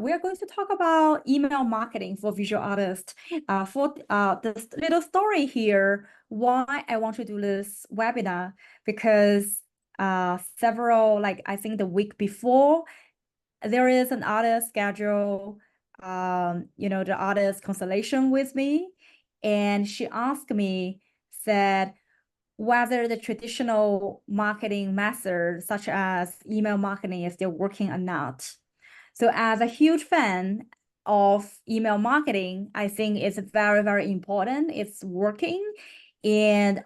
we are going to talk about email marketing for visual artists. For this little story here, why I want to do this webinar, because several, like I think the week before, there is an artist schedule, the artist consultation with me, and she asked me, said, whether the traditional marketing method, such as email marketing, is still working or not. So as a huge fan of email marketing, I think it's very, very important. It's working. And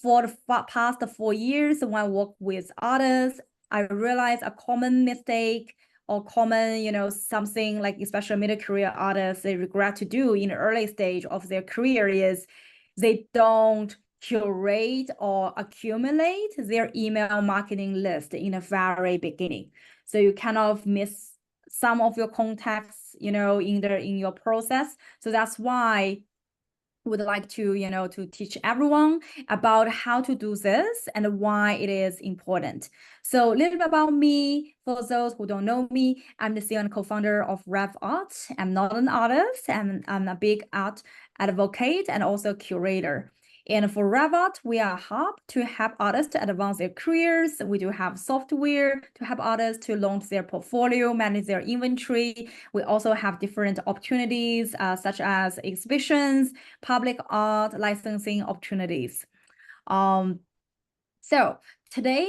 for the past 4 years, when I work with artists, I realized a common mistake or common, something like especially middle career artists, they regret to do in the early stage of their career is they don't curate or accumulate their email marketing list in the very beginning. So you kind of miss some of your contacts, in your process. So that's why would like to teach everyone about how to do this and why it is important. So a little bit about me, for those who don't know me, I'm the CEO and co-founder of Rev Art. I'm not an artist, I'm a big art advocate and also curator. And for Rev Art, we are a hub to help artists to advance their careers. We do have software to help artists to launch their portfolio, manage their inventory. We also have different opportunities such as exhibitions, public art, licensing opportunities. So today,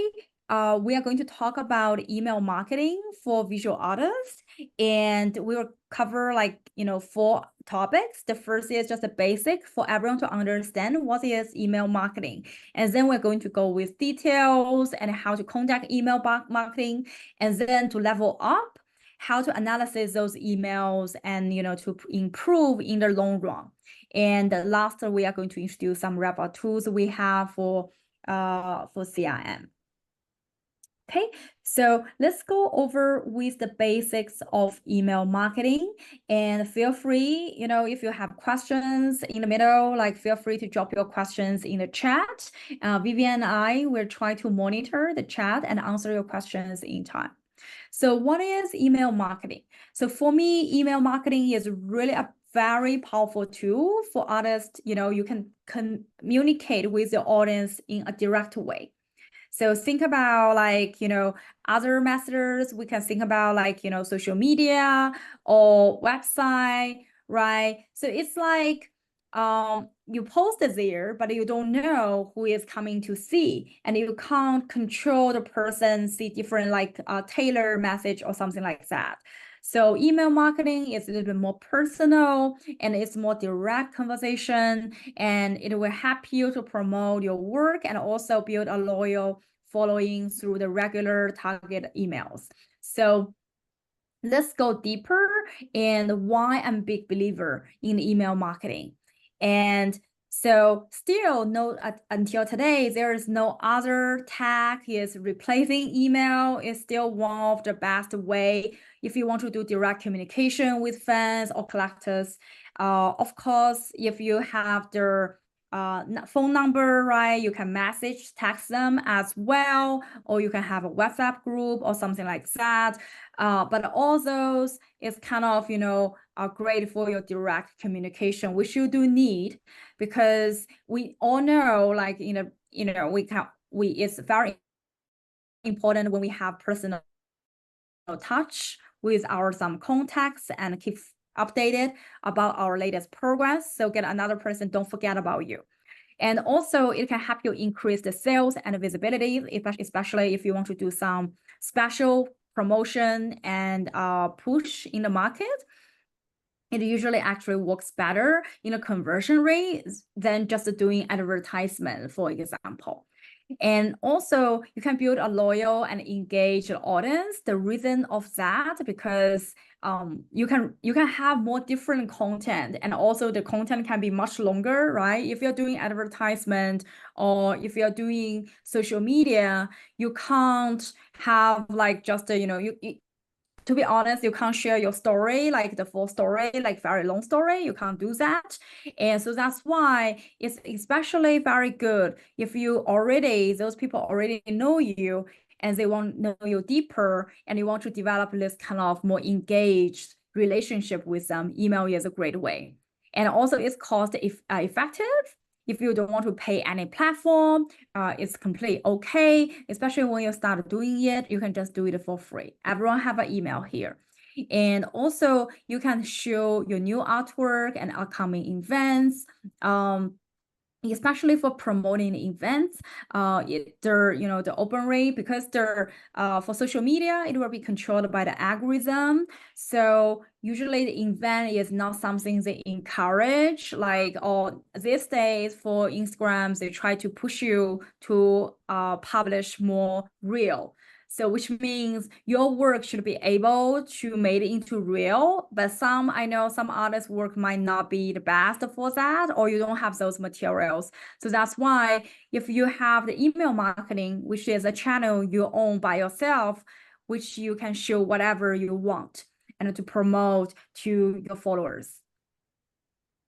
we are going to talk about email marketing for visual artists, and we will cover 4 topics. The first is just a basic for everyone to understand what is email marketing. And then we're going to go with details and how to conduct email marketing, and then to level up, how to analyze those emails and to improve in the long run. And last, we are going to introduce some Rev Art tools we have for CRM. Okay, so let's go over with the basics of email marketing, and feel free, if you have questions in the middle, feel free to drop your questions in the chat. Vivian and I will try to monitor the chat and answer your questions in time. So what is email marketing? So for me, email marketing is really a very powerful tool for artists. You can communicate with your audience in a direct way. So think about other methods. We can think about social media or website, right? So it's like you post it there, but you don't know who is coming to see, and you can't control the person see different tailored message or something like that. So email marketing is a little bit more personal and it's more direct conversation, and it will help you to promote your work and also build a loyal following through the regular target emails. So let's go deeper and why I'm a big believer in email marketing. And so still until today, there is no other tag is replacing email. It's still one of the best way if you want to do direct communication with fans or collectors. Of course, if you have their phone number, right, you can text them as well, or you can have a WhatsApp group or something like that. But all those is kind of, are great for your direct communication, which you do need, because we all know, it's very important when we have personal touch with some contacts and keep updated about our latest progress. So get another person, don't forget about you. And also it can help you increase the sales and visibility, especially if you want to do some special promotion and push in the market. It usually actually works better in a conversion rate than just doing advertisement, for example. And also you can build a loyal and engaged audience. The reason of that, because you can have more different content, and also the content can be much longer, right? If you're doing advertisement or if you're doing social media, you can't have just to be honest, you can't share your story, the full story, very long story. You can't do that. And so that's why it's especially very good if those people already know you and they want to know you deeper, and you want to develop this kind of more engaged relationship with them, email is a great way. And also it's cost effective. If you don't want to pay any platform, it's completely okay. Especially when you start doing it, you can just do it for free. Everyone have an email here. And also you can show your new artwork and upcoming events. Especially for promoting events, the open rate, because they're for social media, it will be controlled by the algorithm. So usually the event is not something they encourage. Like, or these days for Instagram, they try to push you to publish more reel. So which means your work should be able to make it into reel, but I know some artists' work might not be the best for that, or you don't have those materials. So that's why if you have the email marketing, which is a channel you own by yourself, which you can show whatever you want and to promote to your followers.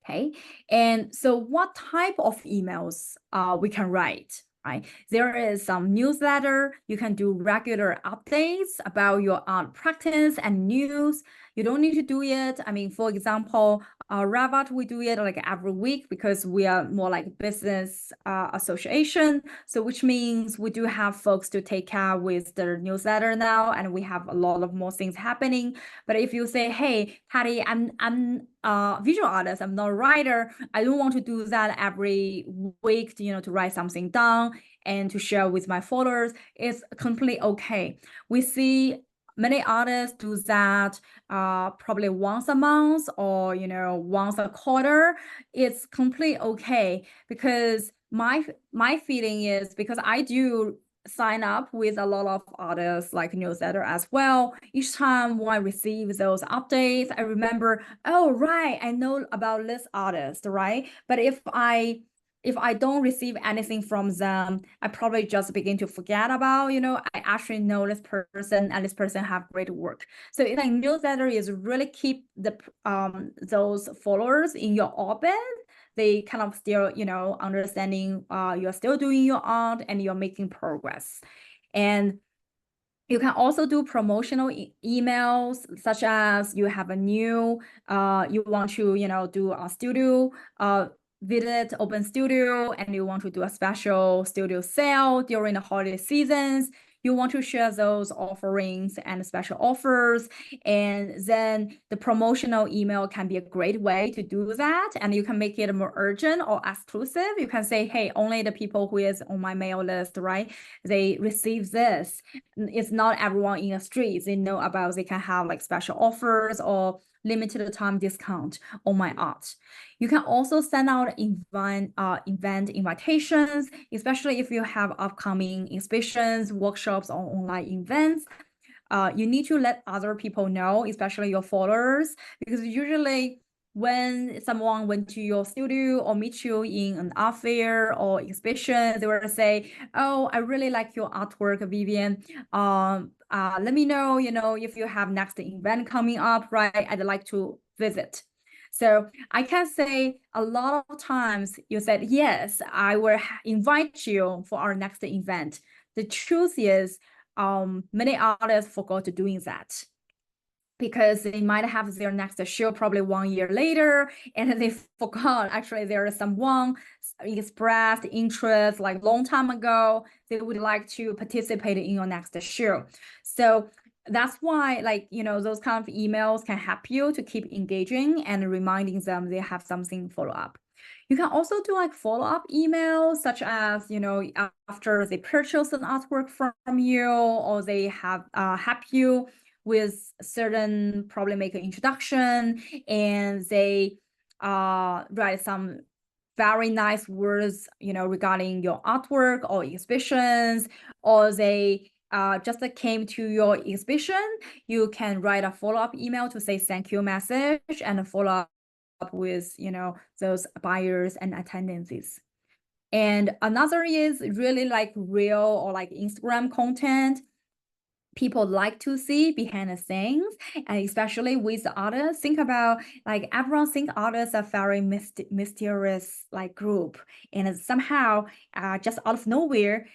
Okay, and so what type of emails we can write? Right, there is some newsletter. You can do regular updates about your art practice and news. You don't need to do it. I mean, for example, Ravat, we do it like every week because we are more like business association. So which means we do have folks to take care with the newsletter now, and we have a lot of more things happening. But if you say, hey, Patty, I'm a visual artist, I'm not a writer, I don't want to do that every week, to write something down and to share with my followers, it's completely okay. We see many artists do that probably once a month or once a quarter. It's completely okay, because my feeling is, because I do sign up with a lot of artists like newsletter as well. Each time when I receive those updates, I remember, oh right, I know about this artist, right? But if I don't receive anything from them, I probably just begin to forget about, I actually know this person and this person have great work. So like newsletter is really keep the those followers in your orbit. They kind of still, understanding you're still doing your art and you're making progress. And you can also do promotional emails, such as you have a new, you want to, do a studio visit, open studio, and you want to do a special studio sale during the holiday seasons. You want to share those offerings and special offers. And then the promotional email can be a great way to do that. And you can make it more urgent or exclusive. You can say, hey, only the people who is on my mail list, right? They receive this. It's not everyone in the streets. They know about, they can have like special offers or limited time discount on my art. You can also send out event invitations, especially if you have upcoming exhibitions, workshops, or online events. You need to let other people know, especially your followers, because usually when someone went to your studio or meet you in an art fair or exhibition, they will say, oh, I really like your artwork, Vivian. Let me know, if you have next event coming up, right? I'd like to visit. So I can say a lot of times you said, yes, I will invite you for our next event. The truth is, many artists forgot to doing that, because they might have their next show probably 1 year later, and they forgot actually there is someone expressed interest like long time ago. They would like to participate in your next show. So that's why, like, those kind of emails can help you to keep engaging and reminding them they have something follow up. You can also do like follow-up emails, such as, after they purchase an artwork from you, or they have help you with certain, probably make an introduction, and they write some very nice words, regarding your artwork or exhibitions, or they just came to your exhibition. You can write a follow-up email to say thank you message and follow up with, those buyers and attendances. And another is really like real or like Instagram content. People like to see behind the scenes, and especially with the artists. Think about, like, everyone think artists are very mysterious like group, and somehow just out of nowhere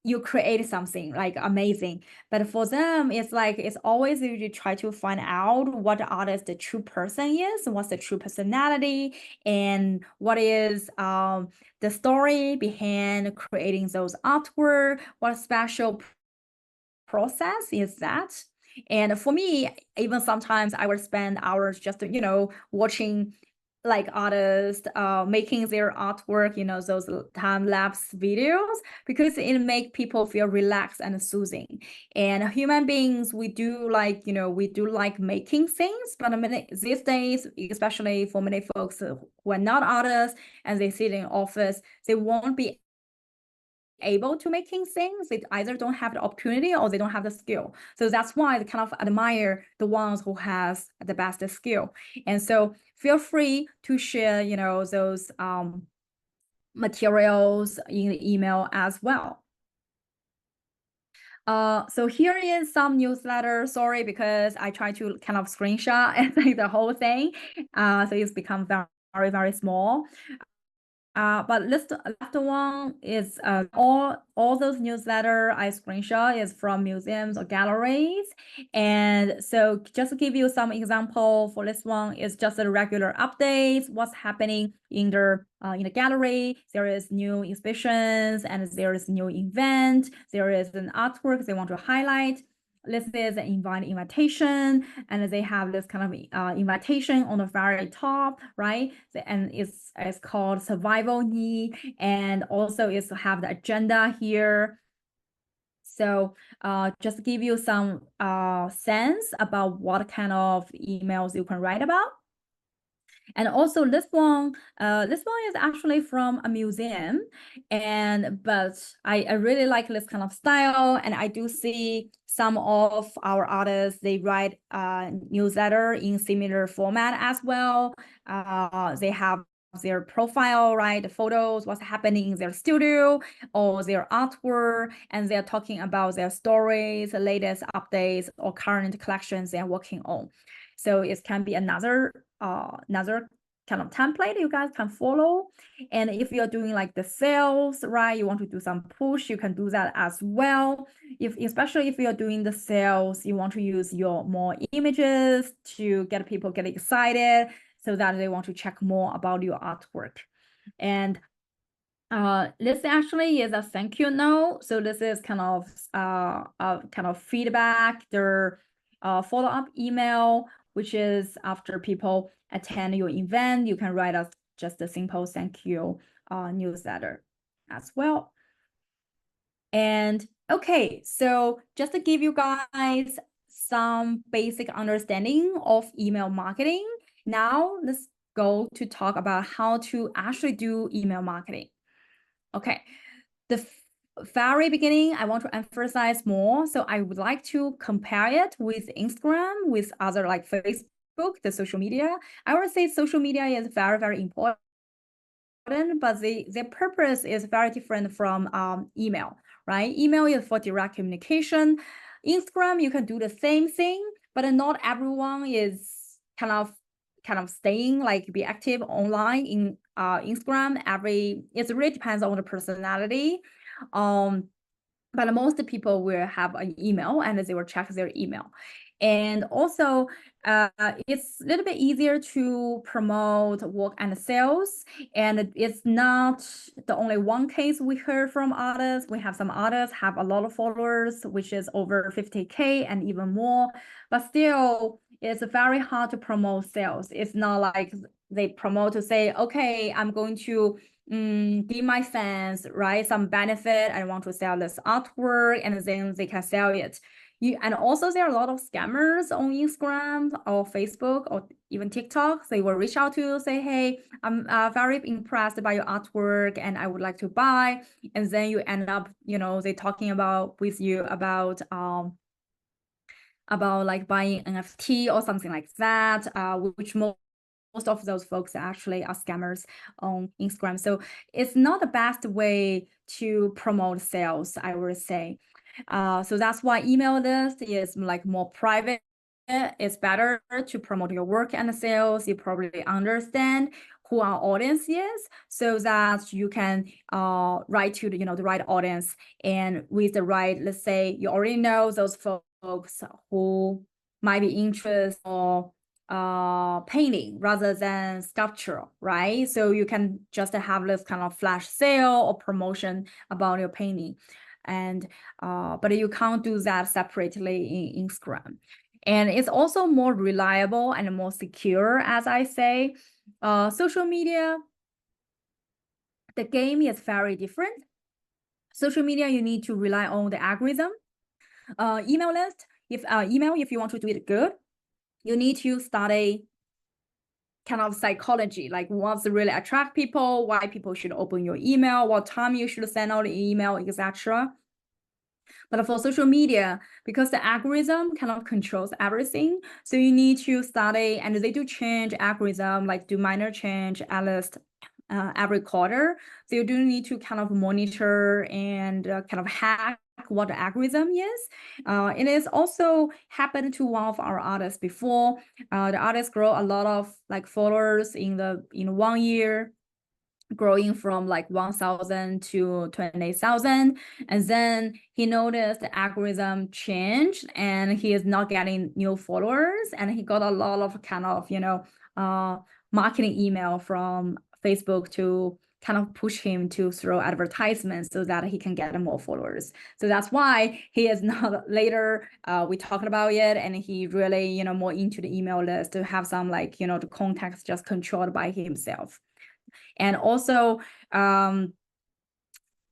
you create something like amazing. But for them, it's like it's always you try to find out what the artist, the true person is, what's the true personality, and what is the story behind creating those artwork, what special process is that. And for me, even sometimes I would spend hours just, watching like artists making their artwork, those time-lapse videos, because it make people feel relaxed and soothing. And human beings, we do like, we do like making things, but these days, especially for many folks who are not artists and they sit in office, they won't be able to making things. They either don't have the opportunity or they don't have the skill. So that's why they kind of admire the ones who has the best skill. And so feel free to share, those materials in the email as well. So here is some newsletter. Sorry, because I try to kind of screenshot and like the whole thing. So it's become very, very small. But last one is all those newsletter I screenshot is from museums or galleries. And so just to give you some example for this one is just a regular updates, what's happening in the gallery. There is new exhibitions and there is new event. There is an artwork they want to highlight. This is an invitation, and they have this kind of invitation on the very top, right? And it's called survival need, and also it's have the agenda here. So just to give you some sense about what kind of emails you can write about. And also this one is actually from a museum, but I really like this kind of style, and I do see some of our artists, they write newsletter in similar format as well. They have their profile, right? The photos, what's happening in their studio or their artwork, and they're talking about their stories, the latest updates or current collections they're working on. So it can be another kind of template you guys can follow. And if you're doing like the sales, right, you want to do some push, you can do that as well. Especially if you're doing the sales, you want to use your more images to get people get excited so that they want to check more about your artwork. And this actually is a thank you note. So this is kind of feedback, their follow-up email, which is after people attend your event, you can write us just a simple thank you newsletter as well. And okay, so just to give you guys some basic understanding of email marketing, now let's go to talk about how to actually do email marketing. Okay, the very beginning, I want to emphasize more. So I would like to compare it with Instagram, with other like Facebook, the social media. I would say social media is very, very important, but the purpose is very different from email, right? Email is for direct communication. Instagram, you can do the same thing, but not everyone is kind of staying like be active online in Instagram. It really depends on the personality. But most people will have an email and they will check their email. And also, it's a little bit easier to promote work and sales. And it's not the only one case we heard from artists. We have some artists have a lot of followers, which is over 50K and even more. But still, it's very hard to promote sales. It's not like they promote to say, okay, I'm going to give my fans, right, some benefit. I want to sell this artwork, and then they can sell it. And also there are a lot of scammers on Instagram or Facebook or even TikTok. They will reach out to you, say, hey, I'm very impressed by your artwork and I would like to buy. And then you end up, they talking about with you about like buying NFT or something like that, which most of those folks actually are scammers on Instagram. So it's not the best way to promote sales, I would say. So that's why email list is like more private. It's better to promote your work and sales. You probably understand who our audience is, so that you can write to the, the right audience, and with the right, let's say you already know those folks who might be interested or painting rather than sculptural, right? So you can just have this kind of flash sale or promotion about your painting. And but you can't do that separately in Instagram. And it's also more reliable and more secure, as I say. Social media, the game is very different. Social media, you need to rely on the algorithm. Email list, if you want to do it good, you need to study kind of psychology, like what's really attract people, why people should open your email, what time you should send out the email, etc. But for social media, because the algorithm kind of controls everything, so you need to study, and they do change algorithm, like do minor change at least every quarter. So you do need to kind of monitor and kind of hack what the algorithm is. It is also happened to one of our artists before. The artist grow a lot of like followers in 1 year, growing from like 1,000 to 20,000, and then he noticed the algorithm changed and he is not getting new followers, and he got a lot of kind of marketing email from Facebook to kind of push him to throw advertisements so that he can get more followers. So that's why he is not later, we talked about it, and he really more into the email list to have some like the contacts just controlled by himself. And also, I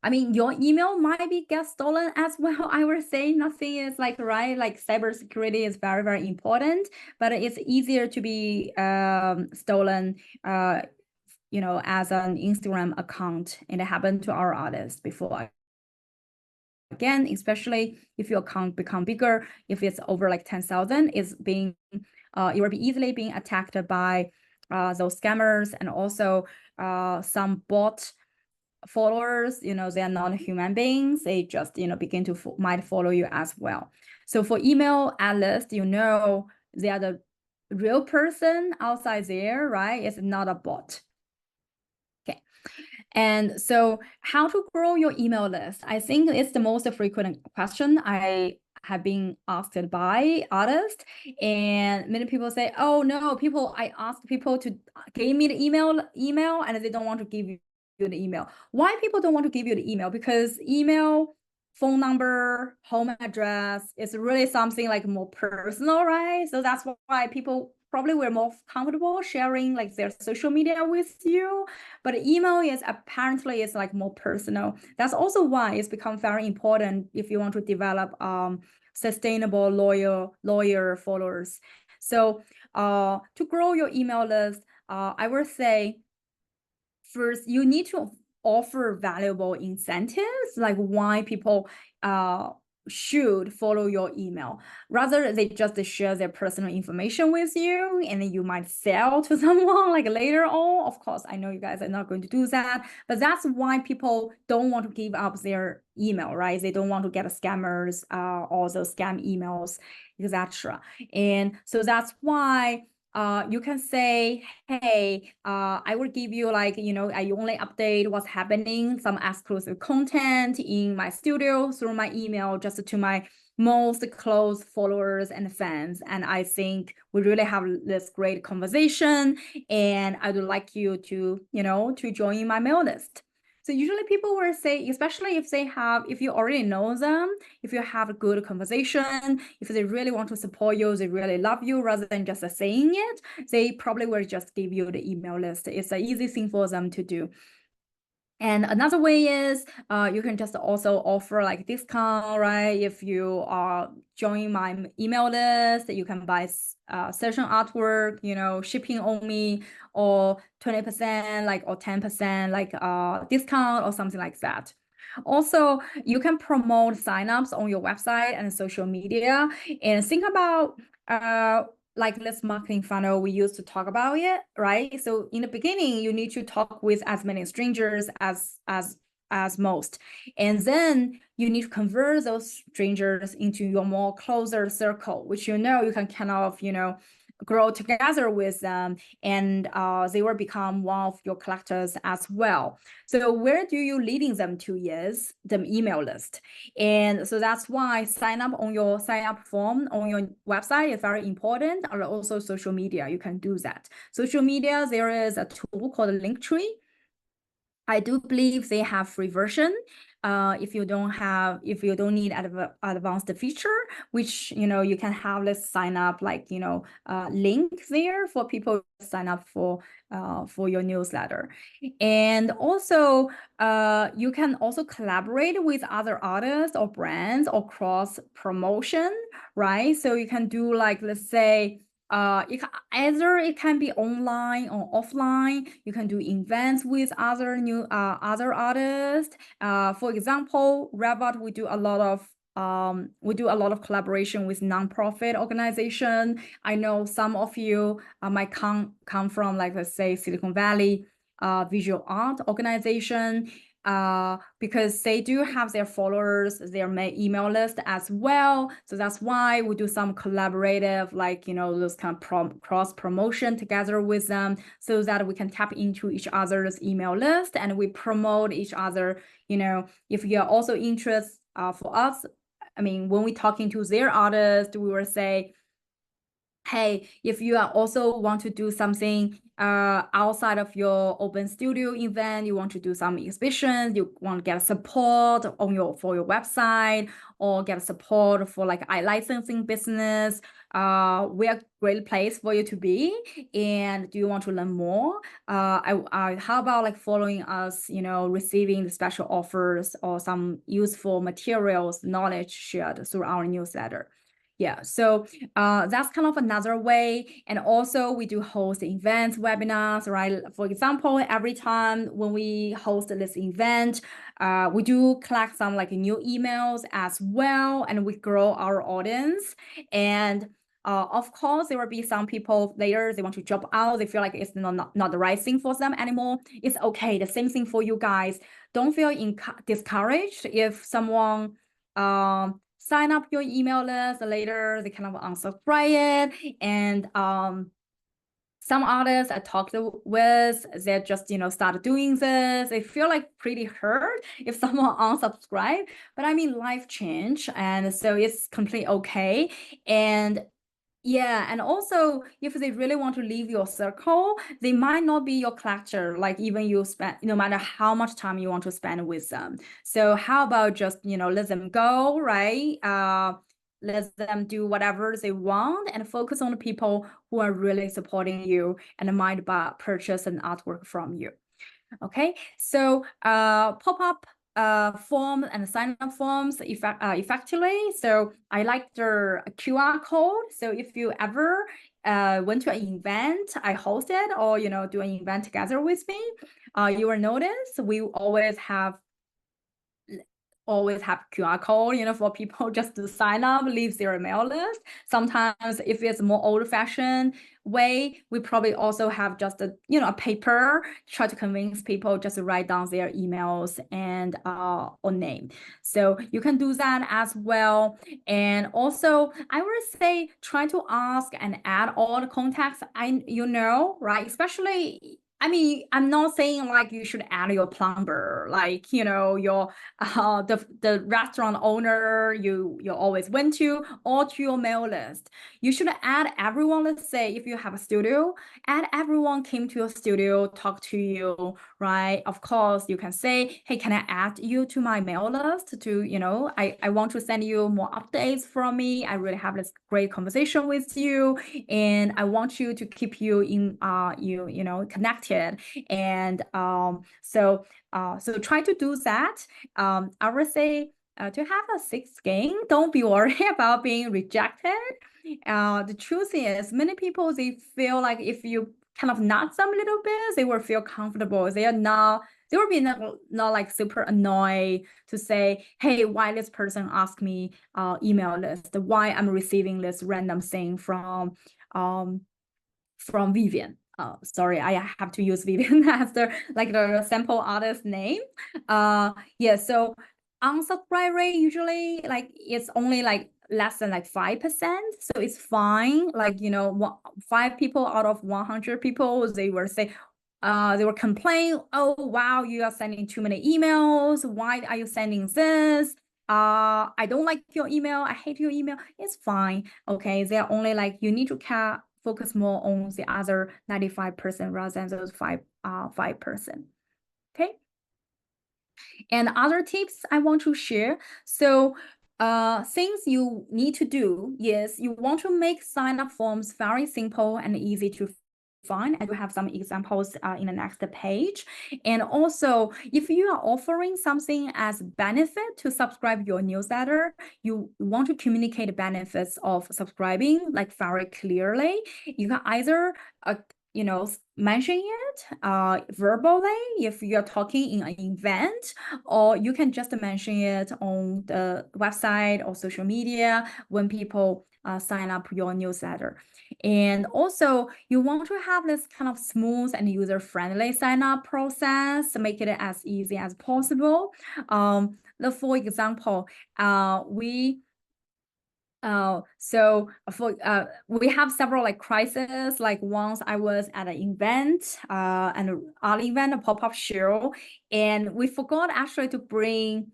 mean, your email might be get stolen as well. I would say nothing is like, right, like cybersecurity is very, very important, but it's easier to be stolen, as an Instagram account. And it happened to our artists before. Again, especially if your account become bigger, if it's over like 10,000, it's being, it will be easily being attacked by those scammers, and also some bot followers, they are not human beings. They just, begin to might follow you as well. So for email ad list, they are the real person outside there, right? It's not a bot. Okay. And so how to grow your email list? I think it's the most frequent question I have been asked by artists, and many people say, oh no, I asked people to give me the email and they don't want to give you the email. Why people don't want to give you the email? Because email, phone number, home address is really something like more personal, right? So that's why people probably were more comfortable sharing like their social media with you. But email is apparently is like more personal. That's also why it's become very important if you want to develop sustainable, loyal followers. So to grow your email list, I would say first you need to offer valuable incentives, like why people should follow your email, rather they just share their personal information with you and then you might sell to someone like later on. Of course, I know you guys are not going to do that, but that's why people don't want to give up their email, right? They don't want to get scammers, all those scam emails, etc. And so that's why you can say, hey, I will give you like, I only update what's happening, some exclusive content in my studio through my email, just to my most close followers and fans. And I think we really have this great conversation, and I would like you to, to join my mail list. So usually people will say, especially if you already know them, if you have a good conversation, if they really want to support you, they really love you, rather than just saying it, they probably will just give you the email list. It's an easy thing for them to do. And another way is you can just also offer like discount, right? If you are joining my email list, you can buy session artwork, shipping only, or 20% like, or 10% like discount or something like that. Also, you can promote signups on your website and social media, and think about like this marketing funnel we used to talk about it, right? So in the beginning, you need to talk with as many strangers as most, and then you need to convert those strangers into your more closer circle, which you can kind of grow together with them, and they will become one of your collectors as well. So where do you leading them to is the email list. And so that's why sign up form on your website is very important, and also social media, you can do that. Social media, there is a tool called Linktree. I do believe they have free version. If you don't need advanced feature, which you can have this sign up like link there for people to sign up for your newsletter. And also you can also collaborate with other artists or brands or cross promotion, right? So you can do like, let's say, it can be online or offline. You can do events with other artists. For example, Revot, we do a lot of collaboration with nonprofit organization. I know some of you might come from, like, let's say, Silicon Valley visual art organization. Because they do have their followers, their email list as well. So that's why we do some collaborative, like, those kind of cross promotion together with them, so that we can tap into each other's email list and we promote each other. If you're also interested, for us, I mean, when we talking to their artists, we will say, hey, if you are also want to do something outside of your open studio event, you want to do some exhibitions, you want to get support for your website, or get support for like licensing business, we're a great place for you to be. And do you want to learn more? How about like following us, receiving the special offers or some useful materials, knowledge shared through our newsletter. Yeah, so that's kind of another way. And also we do host events, webinars, right? For example, every time when we host this event, we do collect some like new emails as well, and we grow our audience. And of course, there will be some people later, they want to drop out. They feel like it's not the right thing for them anymore. It's okay. The same thing for you guys. Don't feel discouraged if someone sign up your email list later, they kind of unsubscribe it. And some artists I talked with, they just started doing this. They feel like pretty hurt if someone unsubscribe, but I mean, life change, and so it's completely okay. And yeah, and also if they really want to leave your circle, they might not be your collector, like even you spend, no matter how much time you want to spend with them. So how about just, let them go, right? Let them do whatever they want and focus on the people who are really supporting you and might purchase an artwork from you. Okay, so pop-up form and sign-up forms effectively. So I like the QR code. So if you ever went to an event I hosted, or do an event together with me, you will notice we always have QR code, for people just to sign up, leave their email list. Sometimes if it's more old-fashioned way, we probably also have just a paper, try to convince people just to write down their emails and or name. So you can do that as well. And also I would say try to ask and add all the contacts right? Especially, I mean, I'm not saying like you should add your plumber, like, your the restaurant owner you always went to, or to your mail list. You should add everyone. Let's say if you have a studio, add everyone came to your studio, talk to you, right? Of course, you can say, hey, can I add you to my mail list to, I want to send you more updates from me. I really have this great conversation with you, and I want you to keep you in connected. And so try to do that. I would say to have a thick skin, don't be worried about being rejected. The truth is, many people, they feel like if you kind of nudge them a little bit, they will feel comfortable. They will be not like super annoyed to say, hey, why this person asked me email list, why I'm receiving this random thing from Vivian. Sorry, I have to use Vivian as the sample artist name. Yeah, so unsubscribe rate usually like it's only like less than like 5%. So it's fine. Like, 5 people out of 100 people, they will say, they will complain, oh, wow, you are sending too many emails. Why are you sending this? I don't like your email. I hate your email. It's fine. Okay. They're only like, you need to focus more on the other 95% rather than those 5%. Okay. And other tips I want to share. So things you need to do is you want to make sign-up forms very simple and easy to find. I do have some examples in the next page. And also, if you are offering something as benefit to subscribe your newsletter, you want to communicate the benefits of subscribing like very clearly. You can either mention it verbally if you're talking in an event, or you can just mention it on the website or social media when people sign up your newsletter. And also, you want to have this kind of smooth and user-friendly sign-up process to make it as easy as possible. For example, we have several like crises. Like once I was at an event, an art event, a pop-up show, and we forgot actually to bring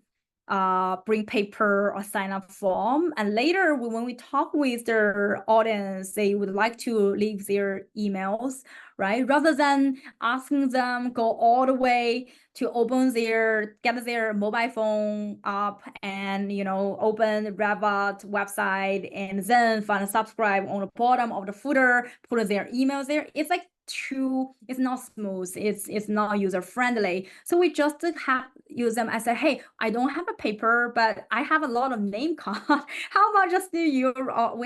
paper or sign up form. And later when we talk with their audience, they would like to leave their emails, right? Rather than asking them go all the way to get their mobile phone up and open the Revit website and then find subscribe on the bottom of the footer, put their emails there. It's like it's not smooth, it's not user friendly. So we just use them. I said, hey, I don't have a paper, but I have a lot of name card. How about just we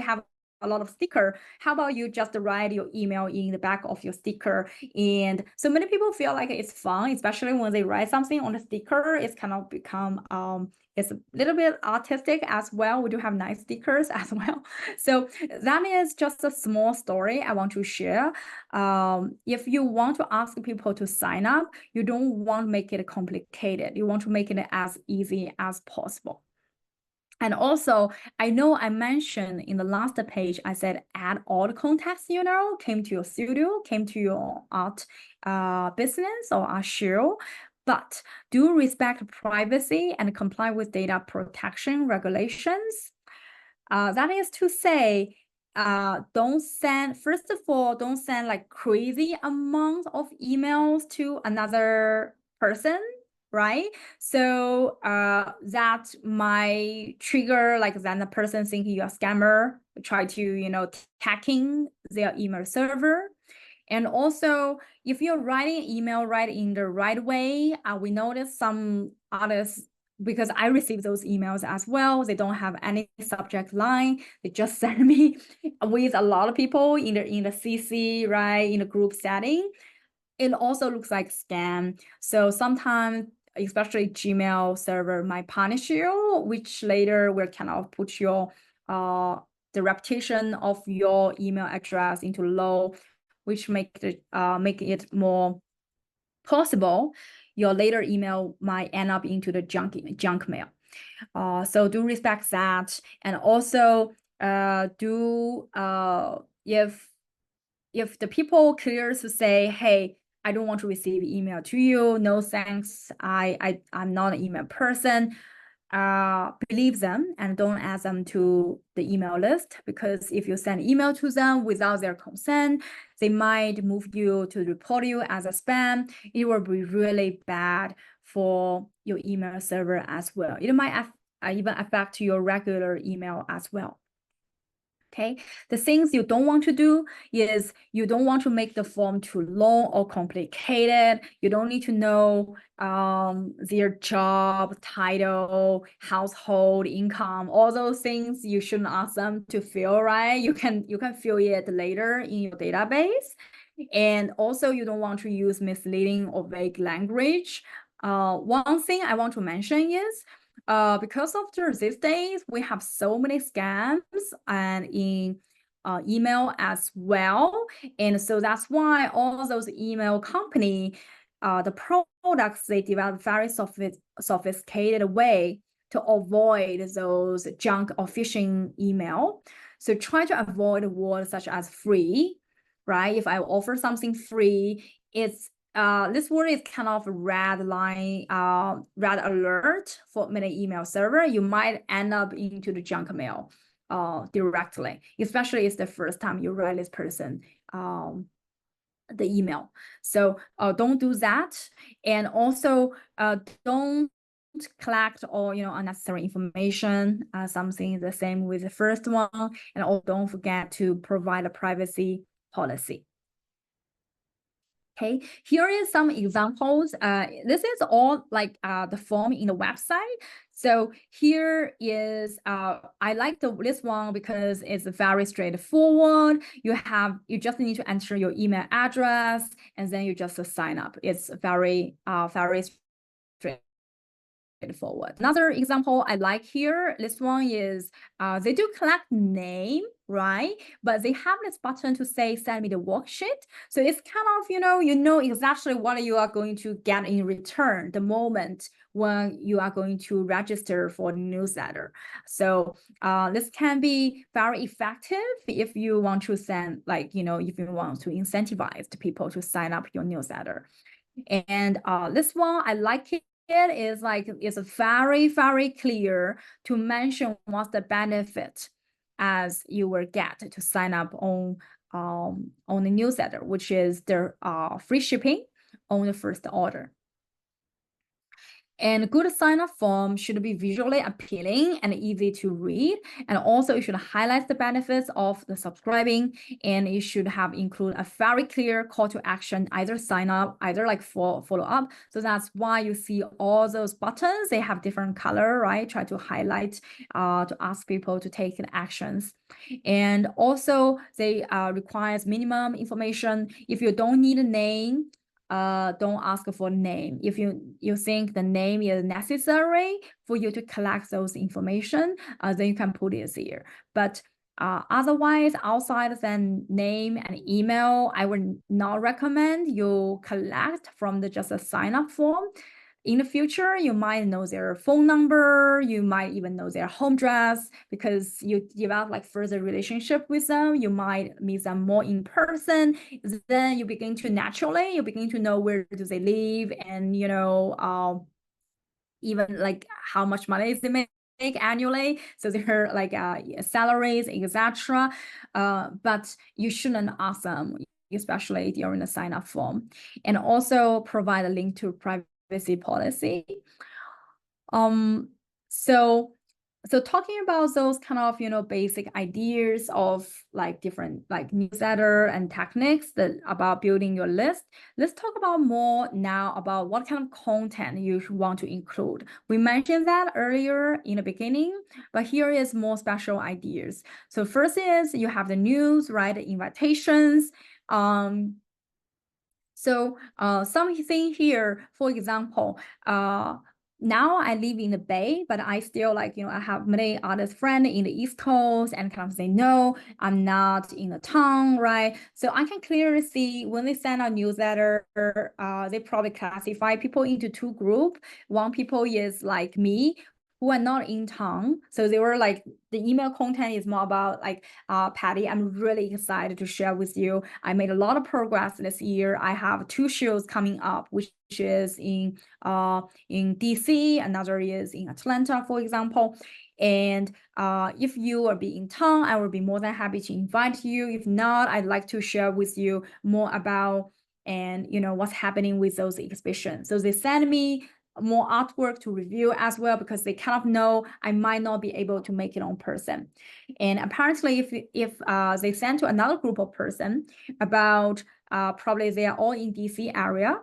have a lot of sticker. How about you just write your email in the back of your sticker? And so many people feel like it's fun, especially when they write something on the sticker. It's kind of become it's a little bit artistic as well. We do have nice stickers as well. So that is just a small story I want to share. If you want to ask people to sign up, you don't want to make it complicated. You want to make it as easy as possible. And also, I know I mentioned in the last page, I said add all the contacts came to your studio, came to your art business or art show, but do respect privacy and comply with data protection regulations. That is to say, first of all, don't send like crazy amount of emails to another person, right? So that might trigger like then the person thinking you're a scammer, try to hacking their email server. And also, if you're writing email right in the right way, we notice some others, because I receive those emails as well. They don't have any subject line. They just send me with a lot of people in the CC, right, in the group setting. It also looks like scam. So sometimes, especially Gmail server might punish you, which later will kind of put the reputation of your email address into low, which make it more possible your later email might end up into the junk mail. So do respect that, and also if the people clear to say, hey, I don't want to receive email to you, no thanks, I'm not an email person, believe them and don't add them to the email list, because if you send email to them without their consent, they might move you to report you as a spam. It will be really bad for your email server as well. It might even affect your regular email as well. Okay, the things you don't want to do is you don't want to make the form too long or complicated. You don't need to know their job, title, household income, all those things. You shouldn't ask them to fill, right? You can fill it later in your database. And also, you don't want to use misleading or vague language. One thing I want to mention is, because of these days, we have so many scams and in email as well. And so that's why all those email company, the products they develop very sophisticated way to avoid those junk or phishing email. So try to avoid words such as free, right? If I offer something free, it's this word is kind of red line, red alert for many email server. You might end up into the junk mail directly, especially if it's the first time you write this person the email. So don't do that. And also don't collect all unnecessary information. Something the same with the first one. And also don't forget to provide a privacy policy. Okay, here is some examples. This is all like the form in the website. So here is, I like this one because it's very straightforward. You just need to enter your email address and then you just sign up. It's very straightforward. Another example I like here, this one is, they do collect name, right? But they have this button to say, send me the worksheet. So it's kind of, you know exactly what you are going to get in return the moment when you are going to register for the newsletter. So this can be very effective if you want to send, like, if you want to incentivize the people to sign up your newsletter. And this one, I like it. Is like, it's very clear to mention what's the benefit as you will get to sign up on the newsletter, which is the free shipping on the first order. And good sign-up form should be visually appealing and easy to read. And also it should highlight the benefits of the subscribing, and it should have include a very clear call to action, either sign up, either like follow up. So that's why you see all those buttons, they have different color, right? Try to highlight to ask people to take the actions. And also they requires minimum information. If you don't need a name, don't ask for name. If you think the name is necessary for you to collect those information, then you can put it here. But otherwise, outside than name and email, I would not recommend you collect from just a sign up form. In the future, you might know their phone number, you might even know their home address, because you develop like further relationship with them. You might meet them more in person. Then you begin to know where do they live, and even like how much money they make annually, so their like salaries, etc. But you shouldn't ask them, especially during the sign up form. And also provide a link to privacy policy. So talking about those kind of basic ideas of like different like newsletter and techniques about building your list, let's talk about more now about what kind of content you want to include. We mentioned that earlier in the beginning, but here is more special ideas. So first is you have the news, right? The invitations. So something here, for example, now I live in the Bay, but I still I have many other friends in the East Coast, and kind of say, no, I'm not in the town, right? So I can clearly see when they send a newsletter, they probably classify people into two groups. One people is like me, who are not in town. So they were like, the email content is more about like, Patty, I'm really excited to share with you. I made a lot of progress this year. I have 2 shows coming up, which is in DC, another is in Atlanta, for example. And if you will be in town, I will be more than happy to invite you. If not, I'd like to share with you more about and what's happening with those exhibitions. So they send me more artwork to review as well, because they kind of know I might not be able to make it on person. And apparently if they send to another group of person about probably they are all in DC area,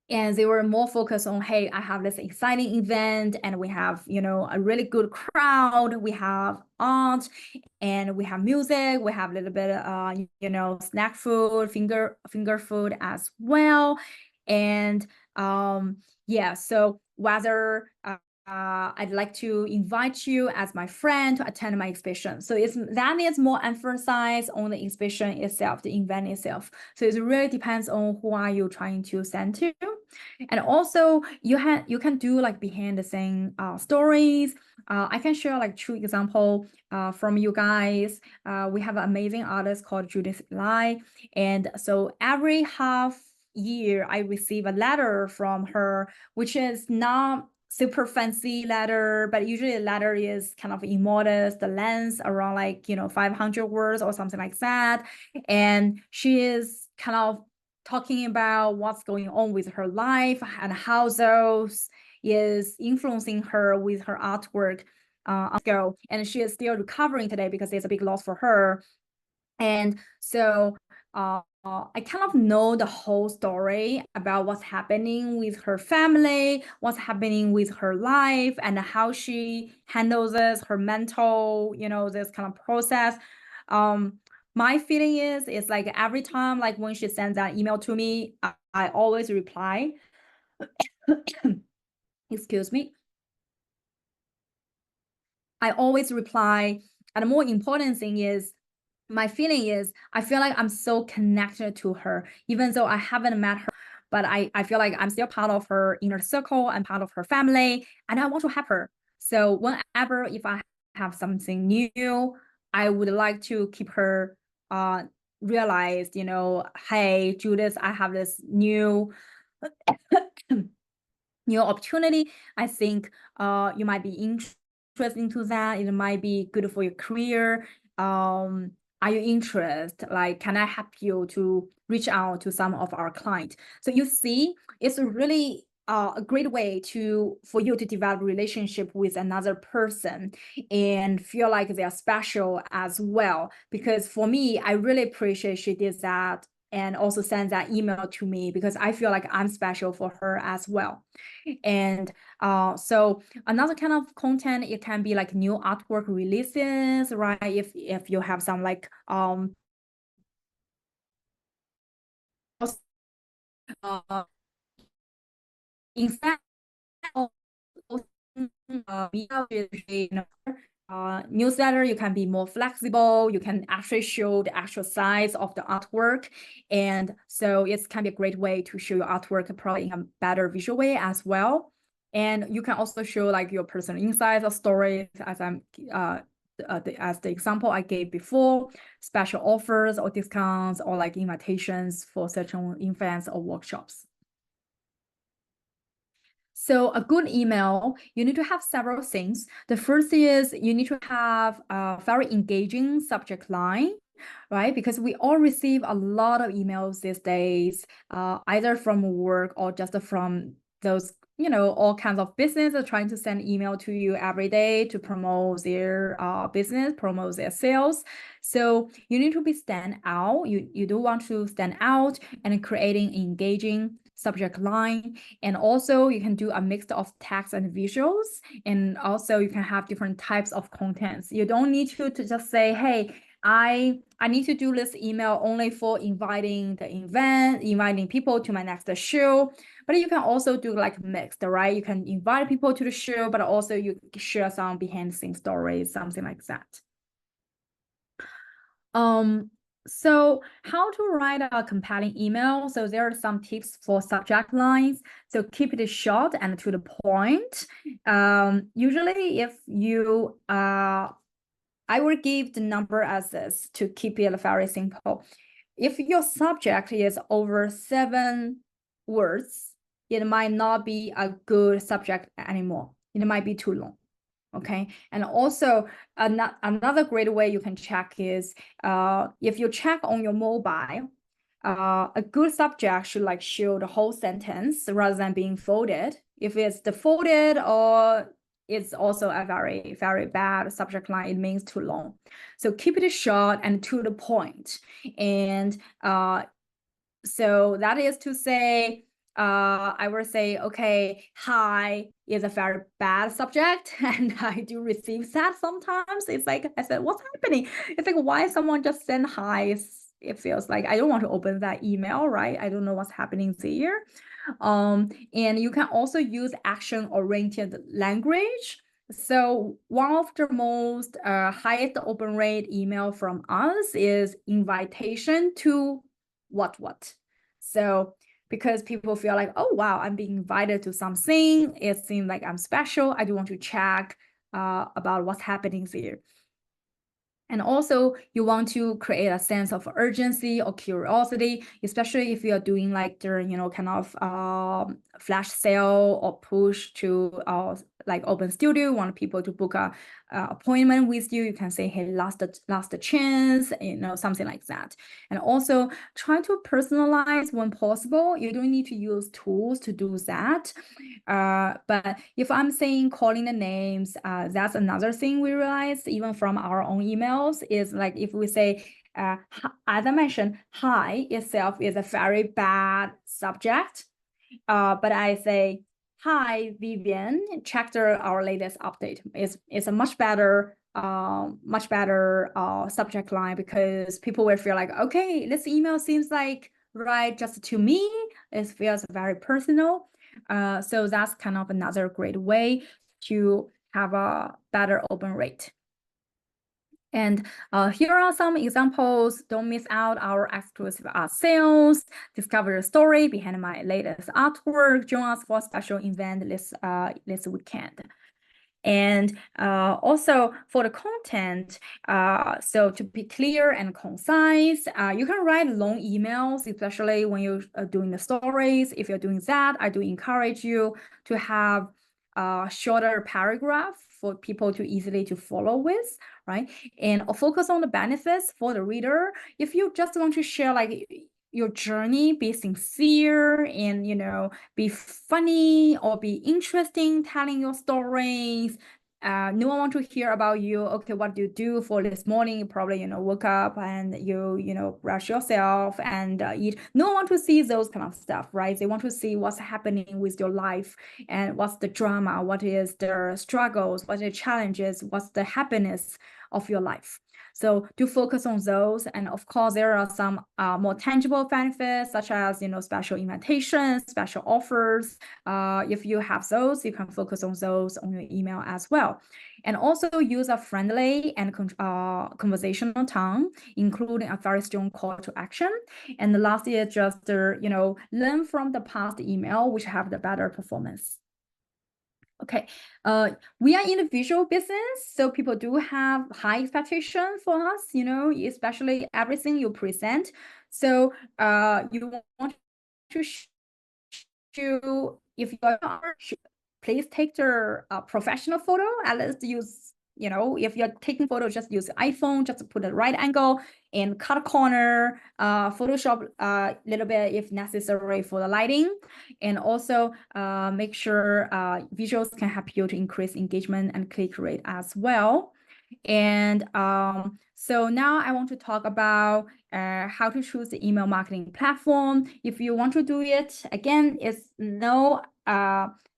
and they were more focused on, hey, I have this exciting event and we have, a really good crowd, we have art and we have music, we have a little bit snack food, finger food as well. And yeah, so whether I'd like to invite you as my friend to attend my exhibition. So that is more emphasized on the exhibition itself, the event itself. So it really depends on who are you trying to send to. And also you can do like behind the scene stories. I can share like 2 example from you guys. We have an amazing artist called Judith Lai. And so every half year I receive a letter from her, which is not super fancy letter, but usually the letter is kind of immodest, the length around like 500 words or something like that. And she is kind of talking about what's going on with her life and how those is influencing her with her artwork go. And she is still recovering today because it's a big loss for her. And so I kind of know the whole story about what's happening with her family, what's happening with her life, and how she handles this, her mental, this kind of process. My feeling is, it's like every time, like when she sends that email to me, I always reply. Excuse me. I always reply. And the more important thing is, my feeling is, I feel like I'm so connected to her, even though I haven't met her, but I feel like I'm still part of her inner circle and part of her family, and I want to help her. So whenever, if I have something new, I would like to keep her realized, hey, Judith, I have this new opportunity. I think you might be interested into that. It might be good for your career. Are you interested? Like, can I help you to reach out to some of our clients? So you see, it's really a great way for you to develop a relationship with another person and feel like they're special as well. Because for me, I really appreciate she did that and also send that email to me, because I feel like I'm special for her as well. And so another kind of content, it can be like new artwork releases, right? If you have some like in fact, newsletter, you can be more flexible. You can actually show the actual size of the artwork. And so it can be a great way to show your artwork probably in a better visual way as well. And you can also show like your personal insights or stories, as as the example I gave before, special offers or discounts or like invitations for certain events or workshops. So a good email, you need to have several things. The first is you need to have a very engaging subject line, right? Because we all receive a lot of emails these days, either from work or just from those, all kinds of businesses trying to send email to you every day to promote their business, promote their sales. So you need to be stand out. You do want to stand out and creating engaging subject line. And also you can do a mix of text and visuals. And also you can have different types of contents. You don't need to just say, hey, I need to do this email only for inviting the event, inviting people to my next show. But you can also do like mixed, right? You can invite people to the show, but also you share some behind the scenes stories, something like that. So how to write a compelling email? So there are some tips for subject lines. So keep it short and to the point. Usually if you I will give the number as this to keep it very simple. If your subject is over 7 words, it might not be a good subject anymore. It might be too long. Okay. And also another great way you can check is if you check on your mobile, a good subject should like show the whole sentence rather than being folded. If it's the folded or it's also a very, very bad subject line, it means too long. So keep it short and to the point. And so that is to say, I will say, okay, hi is a very bad subject. And I do receive that sometimes. It's like, I said, what's happening? It's like, why someone just send hi? It feels like I don't want to open that email, right? I don't know what's happening there. And you can also use action-oriented language. So one of the most highest open rate email from us is invitation to what. So because people feel like, oh, wow, I'm being invited to something. It seems like I'm special. I do want to check about what's happening here. And also you want to create a sense of urgency or curiosity, especially if you're doing like during, kind of flash sale or push to like Open Studio, want people to book a appointment with you. You can say, hey, last chance, something like that. And also try to personalize when possible. You don't need to use tools to do that. But if I'm saying calling the names, that's another thing we realized even from our own emails is like if we say, as I mentioned, hi itself is a very bad subject. But I say, hi, Vivian, checked our latest update. It's a much better subject line because people will feel like, okay, this email seems like right just to me. It feels very personal. So that's kind of another great way to have a better open rate. And here are some examples. Don't miss out our exclusive art sales. Discover the story behind my latest artwork. Join us for a special event this weekend. And also for the content, so to be clear and concise, you can write long emails, especially when you're doing the stories. If you're doing that, I do encourage you to have a shorter paragraph for people to easily to follow with, right? And focus on the benefits for the reader. If you just want to share like your journey, be sincere and be funny or be interesting telling your stories. No one want to hear about you. Okay, what do you do for this morning? You probably woke up and you brush yourself and eat. No one want to see those kind of stuff, right? They want to see what's happening with your life and what's the drama, what is the struggles, what are the challenges, what's the happiness of your life. So do focus on those. And of course, there are some more tangible benefits, such as, special invitations, special offers. If you have those, you can focus on those on your email as well. And also use a friendly and conversational tone, including a very strong call to action. And the last is just, learn from the past email, which have the better performance. Okay, we are in the visual business, so people do have high expectation for us, especially everything you present. So you want to show, if you are, please take the professional photo, at least use, if you're taking photos, just use iPhone, just put the right angle and cut a corner, Photoshop a little bit if necessary for the lighting. And also make sure visuals can help you to increase engagement and click rate as well. And so now I want to talk about how to choose the email marketing platform. If you want to do it, again, it's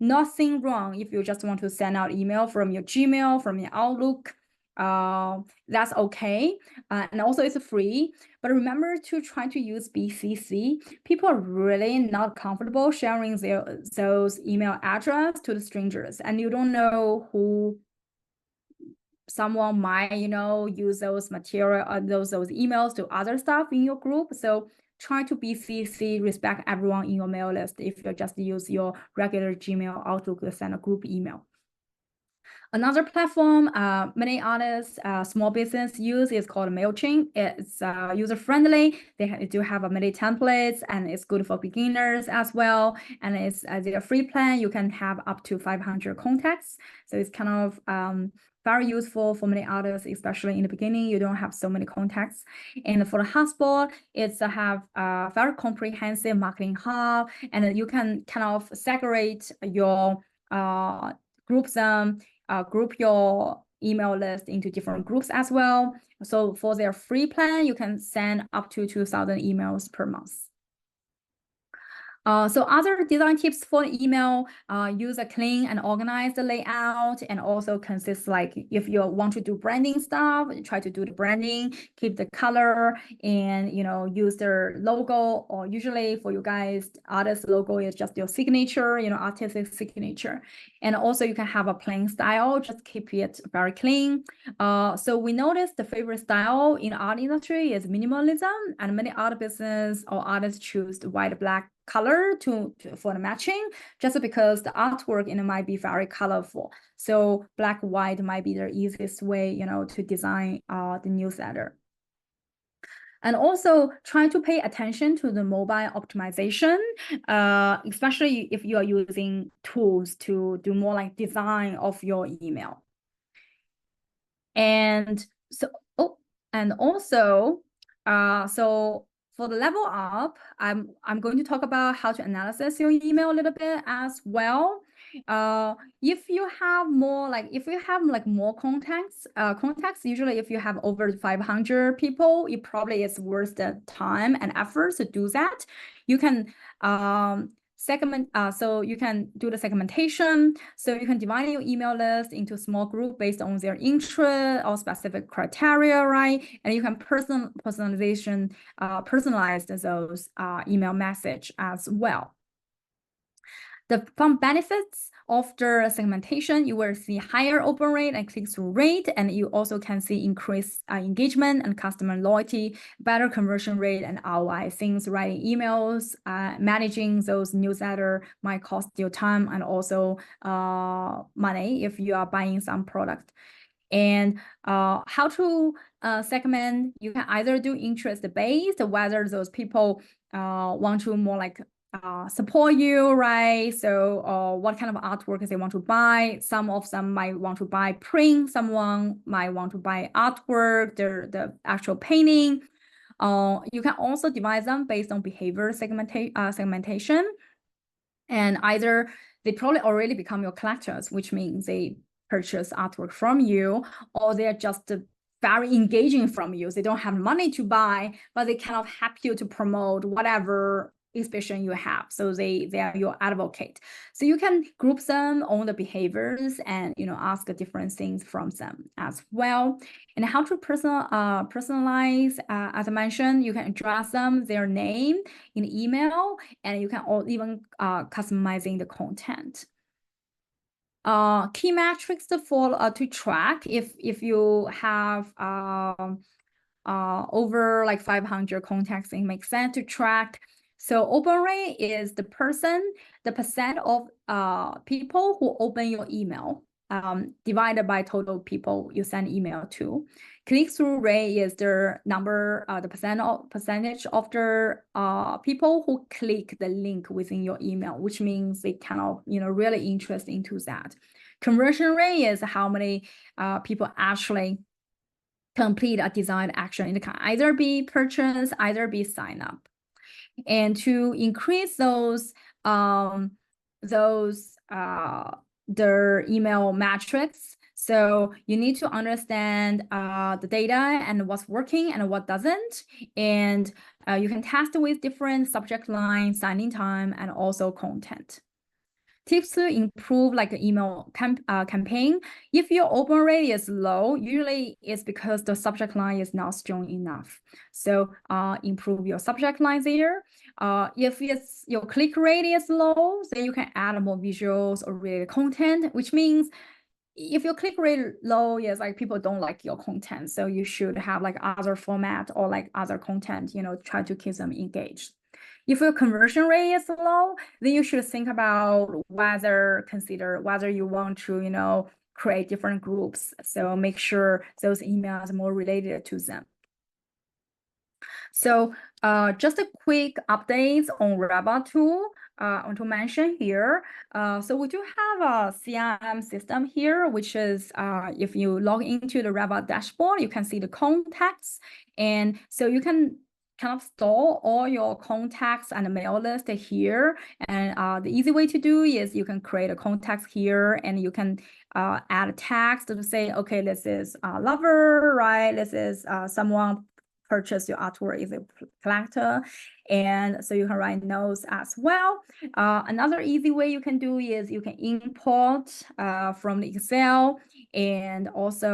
nothing wrong if you just want to send out email from your Gmail, from your Outlook. That's okay. And also it's free, but remember to try to use BCC. People are really not comfortable sharing those email address to the strangers, and you don't know who someone might, use those material, those emails to other stuff in your group. So try to BCC, respect everyone in your mail list if you just use your regular Gmail, Outlook to send a group email. Another platform many artists, small business use is called MailChimp. It's user-friendly. They do have many templates, and it's good for beginners as well. And it's their free plan. You can have up to 500 contacts. So it's kind of very useful for many artists, especially in the beginning. You don't have so many contacts. And for the HubSpot, it's have a very comprehensive marketing hub, and you can kind of segregate your group your email list into different groups as well. So for their free plan, you can send up to 2,000 emails per month. So other design tips for email, use a clean and organized layout, and also consists like if you want to do branding stuff, try to do the branding, keep the color, and use their logo. Or usually for you guys, artist logo is just your signature, artistic signature. And also you can have a plain style, just keep it very clean. So we noticed the favorite style in art industry is minimalism, and many art business or artists choose the white black color for the matching, just because the artwork might be very colorful. So black white might be the easiest way to design the newsletter. And also try to pay attention to the mobile optimization, especially if you are using tools to do more like design of your email. And so, so for the level up, I'm going to talk about how to analyze your email a little bit as well. If you have more more contacts, usually if you have over 500 people, it probably is worth the time and effort to do that. You can segment, so you can do the segmentation. So you can divide your email list into small group based on their interest or specific criteria, right? And you can personalize those email message as well. The fun benefits of the segmentation, you will see higher open rate and click-through rate, and you also can see increased engagement and customer loyalty, better conversion rate and ROI. Things writing emails, managing those newsletter might cost you time and also money if you are buying some product. And how to segment, you can either do interest-based, whether those people want to more like support you, right? So what kind of artwork they want to buy. Some of them might want to buy print, someone might want to buy artwork, the actual painting. You can also divide them based on behavior segmentation. And either they probably already become your collectors, which means they purchase artwork from you, or they're just very engaging from you. They don't have money to buy, but they kind of help you to promote whatever expression you have. So they are your advocate. So you can group them on the behaviors and ask different things from them as well. And how to personalize, as I mentioned, you can address them their name in email, and you can even customizing the content. Key metrics to track if you have over like 500 contacts, it makes sense to track. So open rate is the percent of people who open your email divided by total people you send email to. Click-through rate is the number, the percentage of the people who click the link within your email, which means they kind of really interested into that. Conversion rate is how many people actually complete a desired action. It can either be purchase, either be sign up. And to increase those their email metrics, so you need to understand the data and what's working and what doesn't. And you can test with different subject line, signing time, and also content. Tips to improve like an email campaign. If your open rate is low, usually it's because the subject line is not strong enough. So improve your subject line there. If your click rate is low, then you can add more visuals or related content, which means if your click rate low, yes, like people don't like your content. So you should have like other format or like other content, try to keep them engaged. If your conversion rate is low, then you should think about consider whether you want to, create different groups. So make sure those emails are more related to them. So just a quick update on Reba tool. I want to mention here. So we do have a CRM system here, which is if you log into the Reba dashboard, you can see the contacts. And so you can kind of store all your contacts and mail list here. And the easy way to do is you can create a contact here, and you can add a text to say, okay, this is a lover, right? This is someone purchase your artwork is a collector. And so you can write notes as well. Another easy way you can do is you can import from the Excel, and also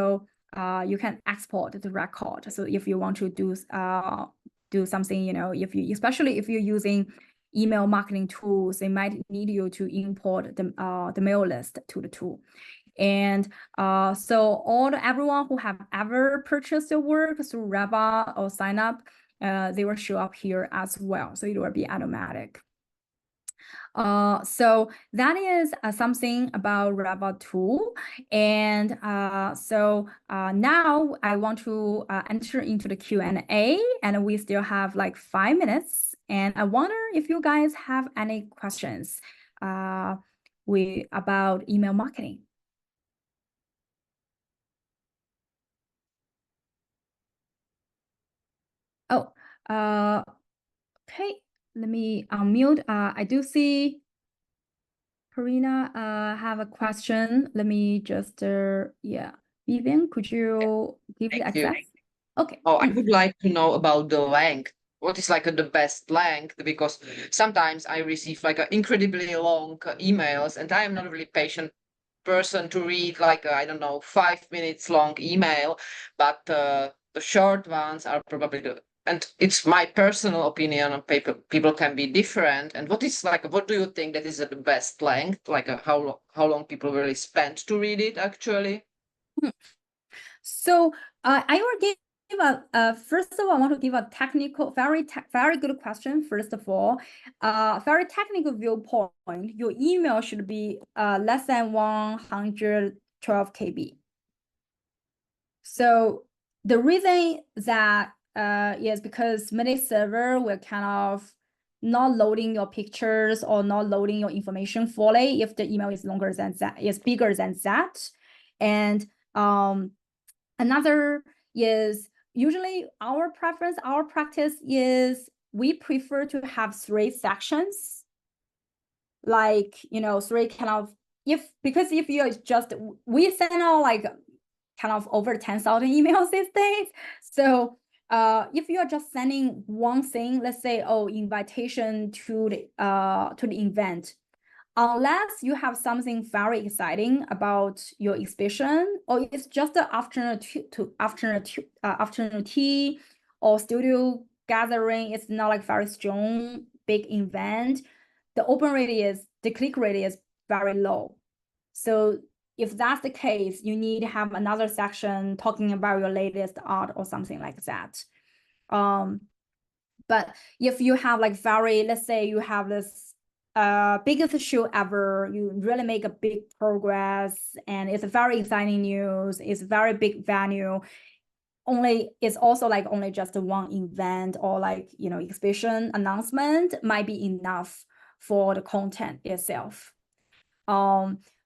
you can export the record. So if you want to do something, you know, especially if you're using email marketing tools, they might need you to import the mail list to the tool. And so everyone who have ever purchased your work through Reva or sign up, they will show up here as well. So it will be automatic. So that is something about Reva tool. And so now I want to enter into the Q&A, and we still have like 5 minutes. And I wonder if you guys have any questions about email marketing. Oh, okay, let me unmute. I do see Karina have a question. Let me just, yeah. Vivian, could you give the access? Okay. Oh, I would like to know about the length. What is like the best length? Because sometimes I receive like incredibly long emails, and I am not a really patient person to read like I don't know 5 minutes long email, but the short ones are probably the. And it's my personal opinion, and people can be different. And what is like, what do you think that is the best length? Like how long people really spend to read it actually? So I will give first of all, I want to give a technical, very good question. First of all, very technical viewpoint. Your email should be less than 112 KB. So the reason that is because many server will kind of not loading your pictures or not loading your information fully if the email is longer than that, is bigger than that. And another is usually our preference, our practice is we prefer to have 3 sections. Like, you know, 3 kind of, because if you're just, we send out like kind of over 10,000 emails these days. So if you're just sending one thing, let's say, oh, invitation to the event, unless you have something very exciting about your exhibition, or it's just an afternoon tea or studio gathering, it's not like very strong big event, the click rate is very low. So if that's the case, you need to have another section talking about your latest art or something like that. But if you have like let's say you have this biggest show ever, you really make a big progress, and it's a very exciting news, it's a very big venue, it's also like only just one event or like, you know, exhibition announcement might be enough for the content itself.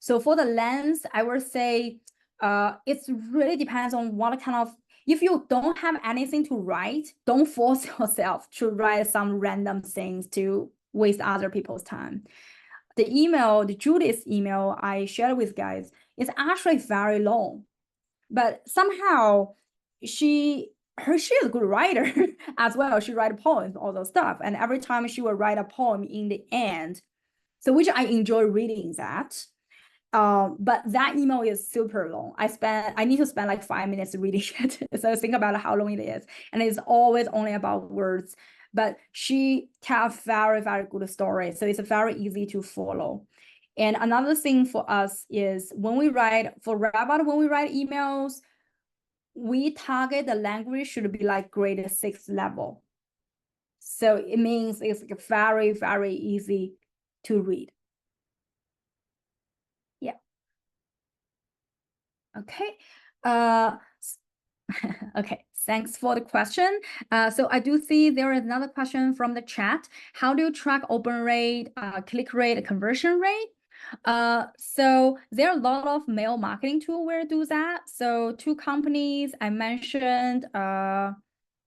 So for the length, I would say it really depends on what kind of, if you don't have anything to write, don't force yourself to write some random things to waste other people's time. The Judith's email I shared with guys is actually very long, but somehow she is a good writer as well. She write poems, all those stuff. And every time she will write a poem in the end, so which I enjoy reading that. But that email is super long. I need to spend like 5 minutes reading it. So think about how long it is. And it's always only about words. But she tells very, very good story. So it's very easy to follow. And another thing for us is when we write emails, we target the language should be like grade 6 level. So it means it's very, very easy to read. Yeah. Okay. Okay, thanks for the question. So I do see there is another question from the chat. How do you track open rate, click rate, conversion rate? So there are a lot of mail marketing tools where do that. So 2 companies I mentioned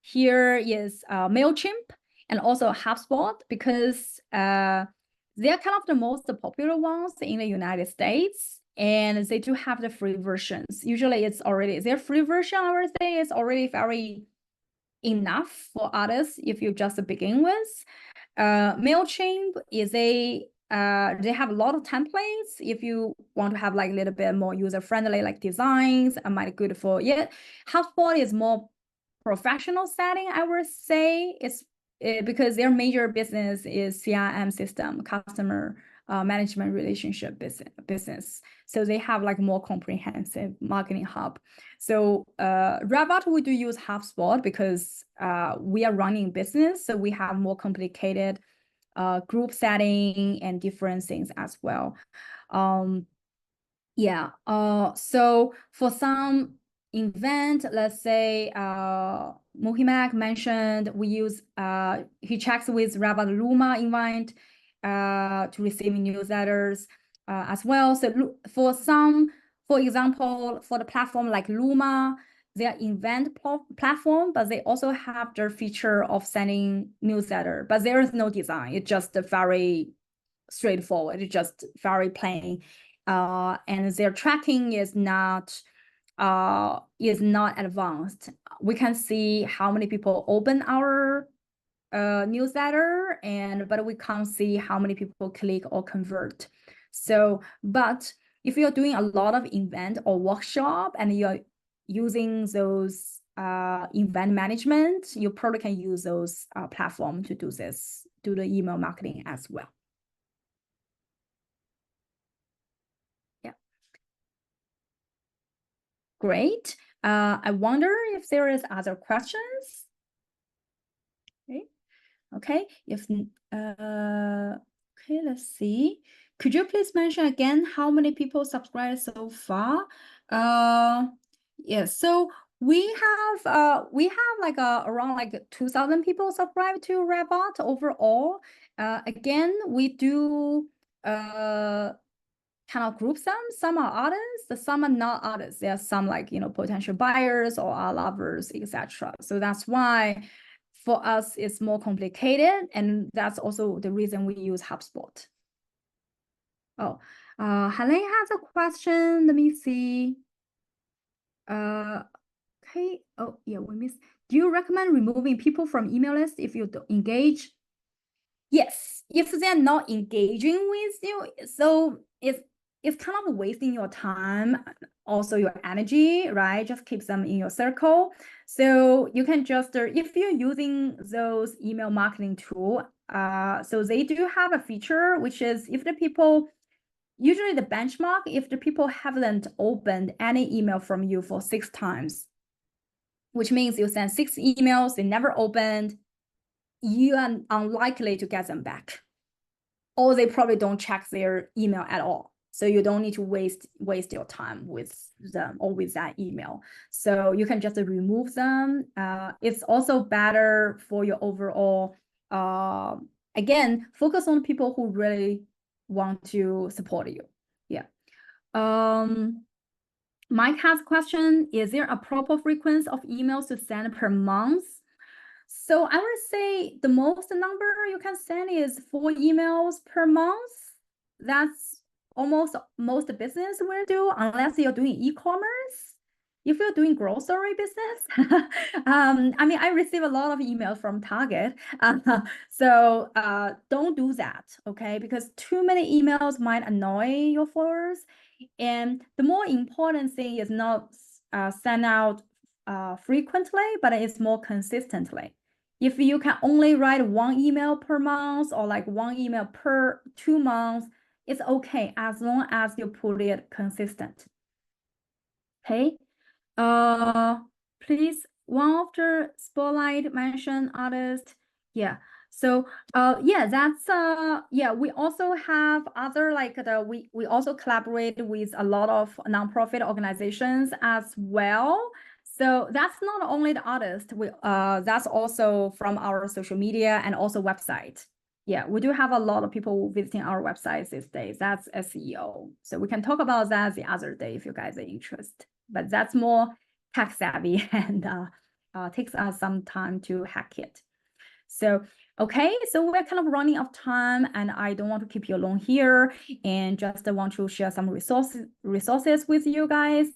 here is MailChimp and also HubSpot, because they're kind of the most popular ones in the United States. And they do have the free versions. Usually it's already, their free version, I would say, is already very enough for others if you just begin with. MailChimp is they have a lot of templates. If you want to have like a little bit more user-friendly like designs, it might be good for it. HubSpot is more professional setting, I would say. It's because their major business is CRM system, customer management relationship business. So they have like more comprehensive marketing hub. So Rebot, we do use HubSpot because we are running business, so we have more complicated group setting and different things as well. Yeah. So for some event, let's say Mohimak mentioned we use he checks with Rabbit Luma invite to receive newsletters as well. So for example, for the platform like Luma, their event platform, but they also have their feature of sending newsletter, but there is no design. It's just very straightforward. It's just very plain. And their tracking is not advanced. We can see how many people open our newsletter, but we can't see how many people click or convert. So, but if you're doing a lot of event or workshop and you're using those event management, you probably can use those platforms to do the email marketing as well. Great. I wonder if there is other questions. Okay. Okay, let's see. Could you please mention again how many people subscribed so far? Yeah, so we have like around like 2,000 people subscribed to Rebot overall. Again, we do kind of group them. Some are artists, some are not artists. There are some like, potential buyers or art lovers, etc. So that's why for us it's more complicated, and that's also the reason we use HubSpot. Oh, Helene has a question. Let me see. Okay. Oh, yeah, we missed. Do you recommend removing people from email list if you don't engage? Yes, if they're not engaging with you, so it's kind of wasting your time, also your energy, right? Just keep them in your circle. So you can just, if you're using those email marketing tool, so they do have a feature, which is if the people, usually the benchmark, if the people haven't opened any email from you for 6 times, which means you send 6 emails, they never opened, you are unlikely to get them back. Or they probably don't check their email at all. So you don't need to waste your time with them or with that email. So you can just remove them. It's also better for your overall, again, focus on people who really want to support you. Yeah. Mike has a question, is there a proper frequency of emails to send per month? So I would say the most number you can send is 4 emails per month. That's almost most business will do, unless you're doing e-commerce. If you're doing grocery business, I mean, I receive a lot of emails from Target. So don't do that, okay? Because too many emails might annoy your followers. And the more important thing is not send out frequently, but it's more consistently. If you can only write 1 email per month or like 1 email per 2 months, it's okay as long as you put it consistent. Okay. Please, one of the spotlight mention artist. Yeah. So yeah, that's yeah, we also have other like we also collaborate with a lot of nonprofit organizations as well. So that's not only the artist, that's also from our social media and also website. Yeah, we do have a lot of people visiting our websites these days. That's SEO. So we can talk about that the other day if you guys are interested. But that's more tech savvy and takes us some time to hack it. So, okay, so we're kind of running out of time and I don't want to keep you alone here and just want to share some resources with you guys.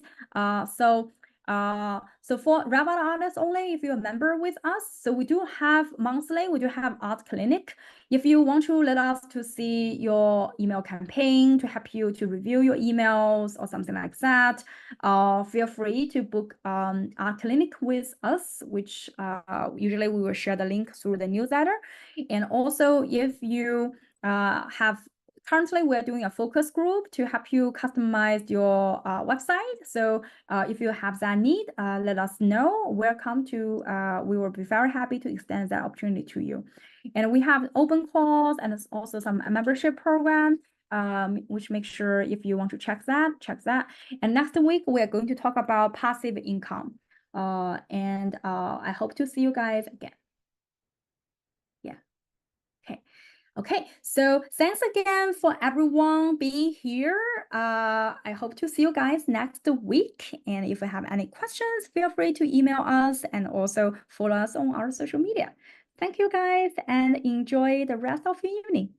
So So for Rev Art artists only, if you're a member with us, so we do have monthly, we do have art clinic. If you want to let us to see your email campaign to help you to review your emails or something like that, feel free to book art clinic with us, which usually we will share the link through the newsletter. And also if you currently we're doing a focus group to help you customize your website. So if you have that need, let us know. Welcome to, we will be very happy to extend that opportunity to you. And we have open calls and also some membership program, which make sure if you want to check that. And next week, we are going to talk about passive income. And I hope to see you guys again. Yeah. Okay, so thanks again for everyone being here. I hope to see you guys next week. And if you have any questions, feel free to email us and also follow us on our social media. Thank you guys and enjoy the rest of your evening.